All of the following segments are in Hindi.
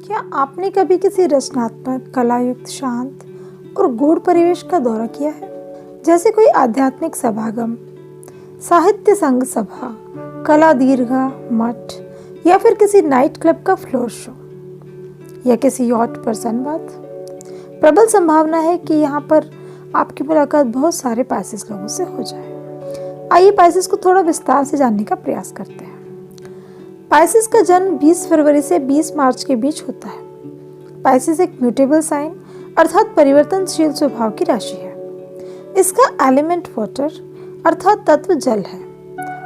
क्या आपने कभी किसी रचनात्मक, कलायुक्त, शांत और गूढ़ परिवेश का दौरा किया है? जैसे कोई आध्यात्मिक सभागम, साहित्य संग सभा, कला दीर्घा, मठ या फिर किसी नाइट क्लब का फ्लोर शो या किसी यॉट पर संवाद। प्रबल संभावना है कि यहाँ पर आपकी मुलाकात बहुत सारे पाइसेस लोगों से हो जाए। आइए पाइसेस को थोड़ा विस्तार से जानने का प्रयास करते हैं। पाइसेस का जन्म 20 फरवरी से 20 मार्च के बीच होता है। पाइसेस एक म्यूटेबल साइन अर्थात परिवर्तनशील स्वभाव की राशि है। इसका एलिमेंट वाटर अर्थात तत्व जल है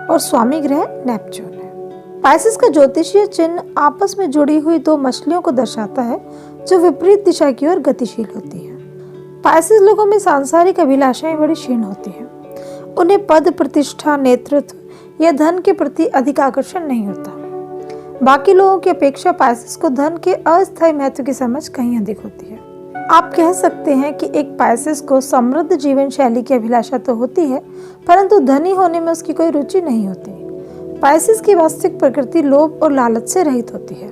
और स्वामी ग्रह नेपच्यून है। पाइसेस का ज्योतिषीय चिन्ह आपस में जुड़ी हुई दो मछलियों को दर्शाता है जो विपरीत दिशा की ओर गतिशील होती है। पाइसेस लोगों में सांसारिक अभिलाषाएं बड़ी क्षीण होती हैं। उन्हें पद, प्रतिष्ठा, नेतृत्व या धन के प्रति अधिक आकर्षण नहीं होता। बाकी लोगों की अपेक्षा पाइसेस को धन के अस्थायी महत्व की समझ कहीं अधिक होती है। आप कह सकते हैं कि एक पाइसेस को समृद्ध जीवन शैली की अभिलाषा तो होती है, परंतु धनी होने में उसकी कोई रुचि नहीं होती। पाइसेस की वास्तविक प्रकृति लोभ और लालच से रहित होती है।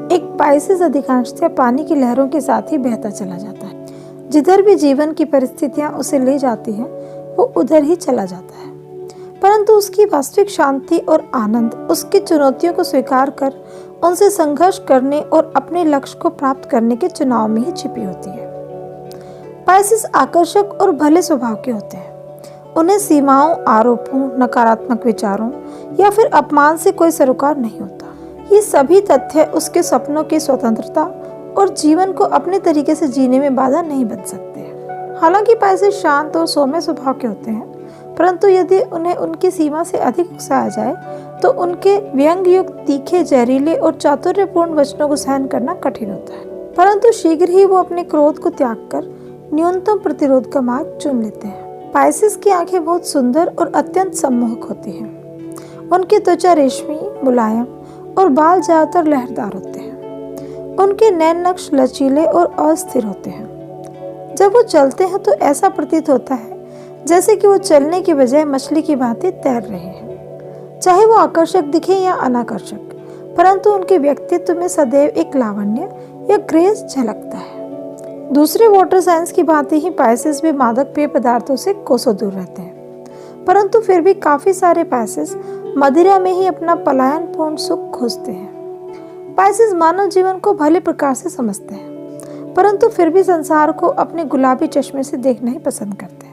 एक पाइसेस अधिकांशतः पानी की लहरों के साथ ही बहता चला जाता है। जिधर भी जीवन की परिस्थितियां उसे ले जाती हैं, वो उधर ही चला जाता है। परंतु उसकी वास्तविक शांति और आनंद उसकी चुनौतियों को स्वीकार कर उनसे संघर्ष करने और अपने लक्ष्य को प्राप्त करने के चुनाव में ही छिपी होती है। पाइसेस आकर्षक और भले स्वभाव के होते हैं। उन्हें सीमाओं, आरोपों, नकारात्मक विचारों या फिर अपमान से कोई सरोकार नहीं होता। ये सभी तथ्य उसके सपनों की स्वतंत्रता और जीवन को अपने तरीके से जीने में बाधा नहीं बन सकते। हालांकि पाइसेस शांत और सौम्य स्वभाव के होते हैं, परंतु यदि उन्हें उनकी सीमा से अधिक उकसाया जाए तो उनके व्यंग युक्त, तीखे, जहरीले और चातुर्यपूर्ण वचनों को सहन करना कठिन होता है। परंतु शीघ्र ही वो अपने क्रोध को त्याग कर न्यूनतम प्रतिरोध का मार्ग चुन लेते हैं। पाइसेस की आंखें बहुत सुंदर और अत्यंत सम्मोहक होती हैं। उनकी त्वचा रेशमी, मुलायम और बाल ज्यादातर लहरदार होते हैं। उनके नैन नक्श लचीले और अस्थिर होते हैं। जब वो चलते हैं तो ऐसा प्रतीत होता है जैसे कि वो चलने की बजाय मछली की भांति तैर रहे हैं। चाहे वो आकर्षक दिखे या अनाकर्षक, परंतु उनके व्यक्तित्व में सदैव एक लावण्य या ग्रेस झलकता है। दूसरे वाटर साइंस की भांति ही पाइसेस भी मादक पेय पदार्थों से कोसों दूर रहते हैं, परंतु फिर भी काफी सारे पाइसेस मदिरा में ही अपना पलायन पूर्ण सुख खोजते हैं। पाइसेस मानव जीवन को भले प्रकार से समझते हैं, परंतु फिर भी संसार को अपने गुलाबी चश्मे से देखना ही पसंद करते हैं,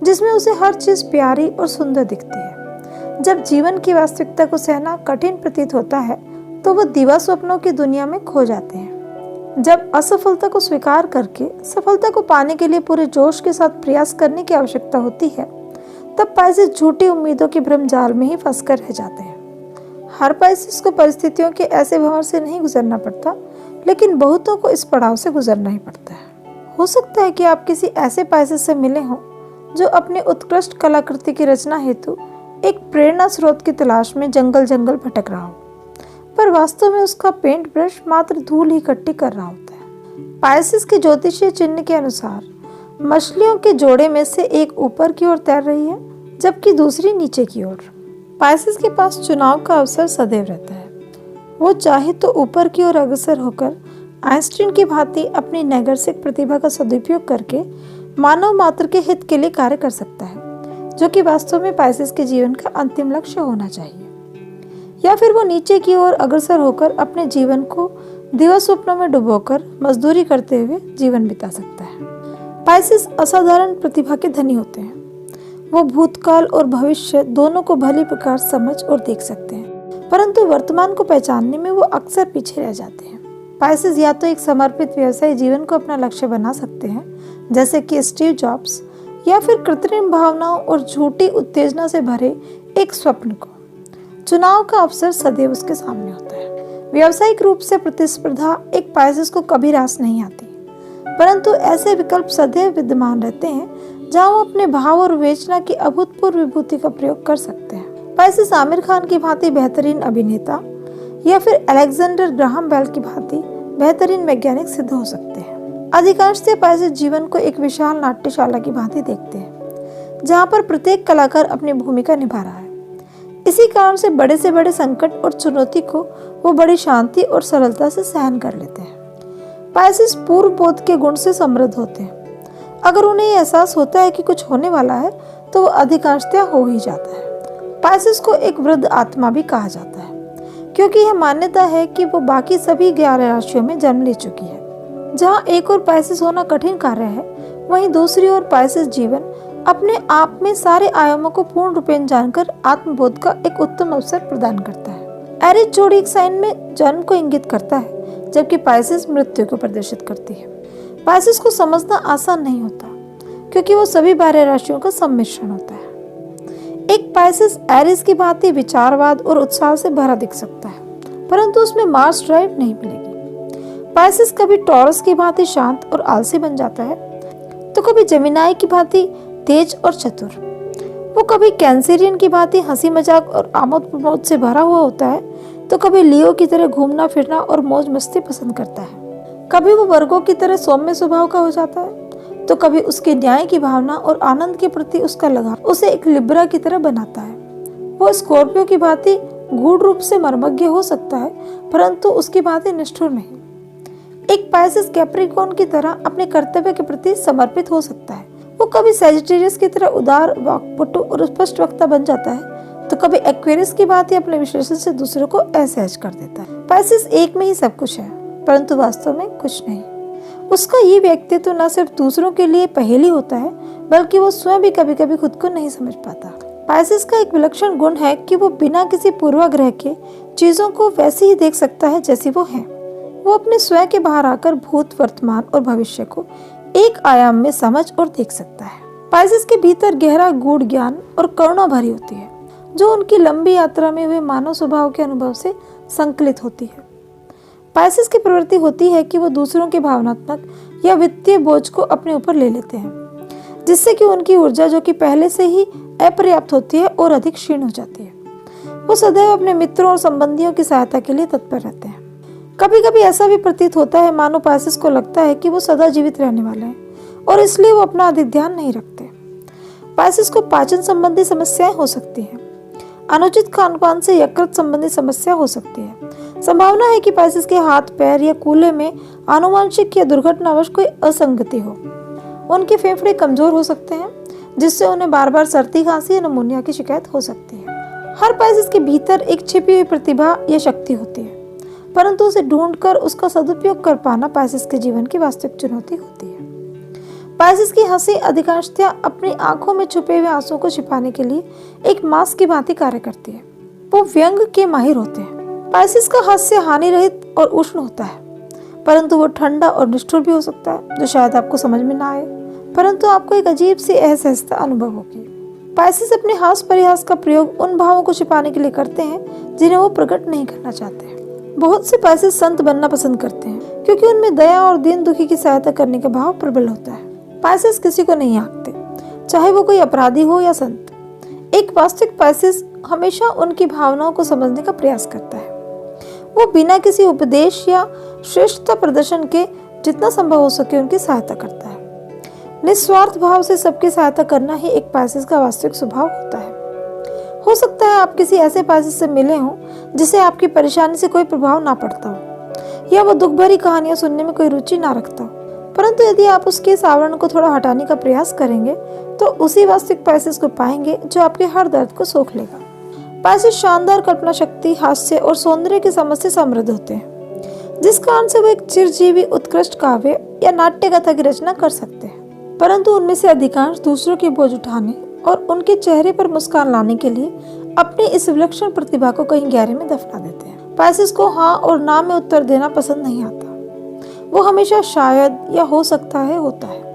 जिसमें उसे हर चीज प्यारी और सुंदर दिखती है। जब जीवन की वास्तविकता को सहना कठिन प्रतीत होता है तो वो दिवा स्वप्नों की दुनिया में खो जाते हैं। जब असफलता को स्वीकार करके सफलता को पाने के लिए पूरे जोश के साथ प्रयास करने की आवश्यकता होती है, तब पाइसेस झूठी उम्मीदों के भ्रमजाल में ही फंसकर रह जाते हैं। हर पाइसेस को परिस्थितियों के ऐसे भंवर से नहीं गुजरना पड़ता, लेकिन बहुतों को इस पड़ाव से गुजरना ही पड़ता है। हो सकता है कि आप किसी ऐसे पाइसेस से मिले हों जो अपने उत्कृष्ट कलाकृति की रचना हेतु एक प्रेरणा स्रोत की तलाश में जंगल जंगल भटक रहा हो, पर वास्तव में उसका पेंट ब्रश मात्र धूल ही इकट्ठी कर रहा होता है। पाइसेस के ज्योतिषीय चिन्ह के अनुसार मछलियों के जोड़े में से एक ऊपर की ओर तैर रही है, जबकि दूसरी नीचे की ओर। पाइसेस के पास चुनाव का अवसर सदैव रहता है। वो चाहे तो ऊपर की ओर अग्रसर होकर आइंस्टीन की भांति अपनी नैसर्गिक प्रतिभा का सदुपयोग करके मानव मात्र के हित के लिए कार्य कर सकता है, जो कि वास्तव में पाइसेस के जीवन का अंतिम लक्ष्य होना चाहिए। या फिर वो नीचे की ओर अग्रसर होकर अपने जीवन को दिवा स्वप्नों में डुबोकर मजदूरी करते हुए जीवन बिता सकता है। पाइसेस असाधारण प्रतिभा के धनी होते हैं। वो भूतकाल और भविष्य दोनों को भली प्रकार समझ और देख सकते हैं, परंतु वर्तमान को पहचानने में वो अक्सर पीछे रह जाते हैं। पाइसेस या तो एक समर्पित व्यवसायी जीवन को अपना लक्ष्य बना सकते हैं, जैसे कि स्टीव जॉब्स, या फिर कृत्रिम भावनाओं और झूठी उत्तेजना से भरे एक स्वप्न को। चुनाव का अवसर सदैव उसके सामने होता है। व्यावसायिक रूप से प्रतिस्पर्धा एक पाइसेस को कभी रास नहीं आती, परंतु ऐसे विकल्प सदैव विद्यमान रहते हैं जहां वो अपने भाव और विवेचना की अभूतपूर्व विभूति का प्रयोग कर सकते हैं। पाइसेस आमिर खान की भांति बेहतरीन अभिनेता या फिर अलेक्जेंडर ग्राहम बेल की भांति बेहतरीन वैज्ञानिक सिद्ध हो सकते हैं। अधिकांशतः पाइसेस जीवन को एक विशाल नाट्यशाला की भांति देखते हैं, जहां पर प्रत्येक कलाकार अपनी भूमिका निभा रहा है। इसी कारण से बड़े संकट और चुनौती को वो बड़ी शांति और सरलता से सहन कर लेते हैं। पाइसेस पूर्व बोध के गुण से समृद्ध होते हैं। अगर उन्हें यह एहसास होता है कि कुछ होने वाला है तो वो अधिकांशतः हो ही जाता है। पाइसेस को एक वृद्ध आत्मा भी कहा जाता है, क्योंकि यह मान्यता है कि वो बाकी सभी 11 राशियों में जन्म ले चुकी है। जहाँ एक और पाइसेस होना कठिन कार्य है, वहीं दूसरी ओर पाइसेस जीवन अपने आप में सारे आयामों को पूर्ण रूपेण जानकर आत्मबोध का एक उत्तम अवसर प्रदान करता है। एरिस जोडिक साइन में जन्म को इंगित करता है, जबकि पाइसेस मृत्यु को प्रदर्शित करती है। पाइसेस को समझना आसान नहीं होता, क्योंकि वो सभी 12 राशियों का सम्मिश्रण होता है। एक पाइसेस एरिस की भांति विचारवाद और उत्साह से भरा दिख सकता है, परंतु उसमें मार्स ड्राइव नहीं मिलेगी। पाइसेस कभी टॉरस की भांति शांत और आलसी बन जाता है, तो कभी जेमिनाई की भांति तेज और चतुर। वो कभी कैंसेरियन की भांति हंसी मजाक और आमोद प्रमोद से भरा हुआ होता है, तो कभी लियो की तरह घूमना फिरना और मौज मस्ती पसंद करता है। कभी वो वर्गों की तरह सौम्य स्वभाव का हो जाता है, तो कभी उसके न्याय की भावना और आनंद के प्रति उसका लगाव उसे एक लिब्रा की तरह बनाता है। वो स्कॉर्पियो की भांति गूढ़ रूप से मर्मज्ञ हो सकता है, परंतु उसकी भांति निष्ठुर नहीं। एक पाइसेस कैप्रिकॉर्न की तरह अपने कर्तव्य के प्रति समर्पित हो सकता है। वो कभी सैजिटेरियस की तरह उदार, वाक्पटु और स्पष्ट वक्ता बन जाता है, तो कभी एक्वेरियस की भांति अपने विश्लेषण से दूसरों को असहज कर देता है। पाइसेस एक में ही सब कुछ है, परंतु वास्तव में कुछ नहीं। उसका ये व्यक्तित्व न सिर्फ दूसरों के लिए पहेली होता है, बल्कि वो स्वयं भी कभी कभी खुद को नहीं समझ पाता। पाइसेस का एक विलक्षण गुण है कि वो बिना किसी पूर्वाग्रह के चीजों को वैसे ही देख सकता है जैसी वो है। वो अपने स्वयं के बाहर आकर भूत, वर्तमान और भविष्य को एक आयाम में समझ और देख सकता है। पाइसेस के भीतर गहरा गूढ़ ज्ञान और करुणा भरी होती है, जो उनकी लंबी यात्रा में हुए मानव स्वभाव के अनुभव से संकलित होती है। पाइसेस की प्रवृत्ति होती है कि वो दूसरों के भावनात्मक या वित्तीय बोझ को अपने ऊपर ले लेते हैं, जिससे कि उनकी ऊर्जा, जो कि पहले से ही अपर्याप्त होती है, और अधिक क्षीण हो जाती है। वो सदैव अपने मित्रों और संबंधियों की सहायता के लिए तत्पर रहते हैं। कभी कभी ऐसा भी प्रतीत होता है मानो पाइसेस को लगता है कि वो सदा जीवित रहने वाले हैं, और इसलिए वो अपना अधिक ध्यान नहीं रखते। पाइसेस को पाचन संबंधी समस्याएं हो सकती हैं। अनुचित खानपान से यकृत संबंधी समस्या हो सकती है। संभावना है कि पाइसेस के हाथ, पैर या कूल्हे में आनुवंशिक या दुर्घटनावश कोई असंगति हो। उनके फेफड़े कमजोर हो सकते हैं, जिससे उन्हें बार बार सर्दी, खांसी या निमोनिया की शिकायत हो सकती है। हर पाइसेस के भीतर एक छिपी हुई प्रतिभा या शक्ति होती है, परंतु उसे ढूंढकर उसका सदुपयोग कर पाना पाइसेस के जीवन की वास्तविक चुनौती होती है। पाइसेस की हंसी अधिकांशतः अपनी आंखों में छुपे हुए आंसुओं को छिपाने के लिए एक मास्क की भांति कार्य करती है। वो व्यंग के माहिर होते हैं। पाइसेस का हास्य हानि रहित और उष्ण होता है, परंतु वो ठंडा और निष्ठुर भी हो सकता है, जो शायद आपको समझ में ना आए, परंतु आपको एक अजीब सी असहजता अनुभव होगी। पाइसेस अपने हास परिहास का प्रयोग उन भावों को छिपाने के लिए करते हैं जिन्हें वो प्रकट नहीं करना चाहते। बहुत से पाइसेस संत बनना पसंद करते हैं, क्योंकि उनमें दया और दीन दुखी की सहायता करने का भाव प्रबल होता है। पाइसेस किसी को नहीं आंकते, चाहे वो कोई अपराधी हो या संत। एक वास्तविक पाइसेस हमेशा उनकी भावनाओं को समझने का प्रयास करता है। वो बिना किसी उपदेश या श्रेष्ठता प्रदर्शन के जितना संभव हो सके उनकी सहायता करता है। निस्वार्थ भाव से सबकी सहायता करना ही एक पाइसेस का वास्तविक स्वभाव होता है। हो सकता है आप किसी ऐसे पाइसेस से मिले हों जिसे आपकी परेशानी से कोई प्रभाव ना पड़ता हो, या वो दुख भरी कहानियां सुनने में कोई रुचि ना रखता हो, परंतु यदि आप उसके इस आवरण को थोड़ा हटाने का प्रयास करेंगे तो उसी वास्तविक पाइसेस को पाएंगे जो आपके हर दर्द को सोख लेगा। पाइसेस शानदार कल्पना शक्ति, हास्य और सौंदर्य की समझ से समृद्ध होते हैं, जिस कारण से वो एक चिरजीवी उत्कृष्ट काव्य या नाट्य कथा की रचना कर सकते हैं, परंतु उनमें से अधिकांश दूसरों के बोझ उठाने और उनके चेहरे पर मुस्कान लाने के लिए अपनी इस विलक्षण प्रतिभा को कहीं गहरे में दफना देते हैं। पाइसेस को हाँ और ना में उत्तर देना पसंद नहीं आता। वो हमेशा शायद या हो सकता है होता है।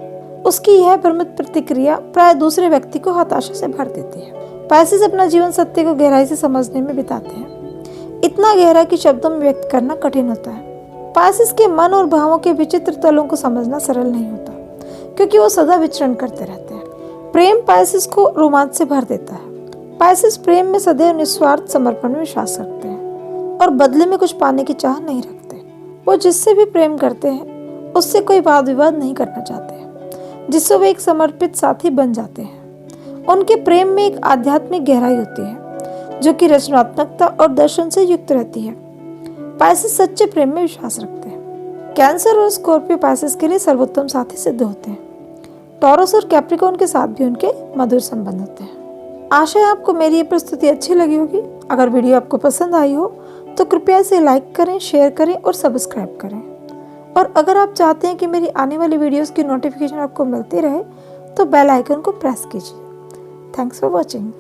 उसकी यह भ्रमित प्रतिक्रिया प्राय दूसरे व्यक्ति को हताशा से भर देती है। पाइसेस अपना जीवन सत्य को गहराई से समझने में बिताते हैं, इतना गहरा कि शब्दों में व्यक्त करना कठिन होता है। पाइसेस के मन और भावों के विचित्र तलों को समझना सरल नहीं होता, क्योंकि वो सदा विचरण करते रहते हैं। प्रेम पाइसेस को रोमांच से भर देता है। पाइसेस प्रेम में सदैव निस्वार्थ समर्पण में विश्वास रखते हैं और बदले में कुछ पाने की चाह नहीं रखते। वो जिससे भी प्रेम करते हैं उससे कोई वाद विवाद नहीं करना चाहते, जिससे वे एक समर्पित साथी बन जाते हैं। उनके प्रेम में एक आध्यात्मिक गहराई होती है, जो कि रचनात्मकता और दर्शन से युक्त रहती है। पाइसेस सच्चे प्रेम में विश्वास रखते हैं। कैंसर और स्कॉर्पियो पाइसेस के लिए सर्वोत्तम साथी सिद्ध होते हैं। टॉरस और कैप्रिकॉर्न के साथ भी उनके मधुर संबंध होते हैं। आशा है आपको मेरी ये प्रस्तुति अच्छी लगी होगी। अगर वीडियो आपको पसंद आई हो तो कृपया इसे लाइक करें, शेयर करें और सब्सक्राइब करें। और अगर आप चाहते हैं कि मेरी आने वाली वीडियोस की नोटिफिकेशन आपको मिलती रहे तो बेल आइकन को प्रेस कीजिए। Thanks for watching.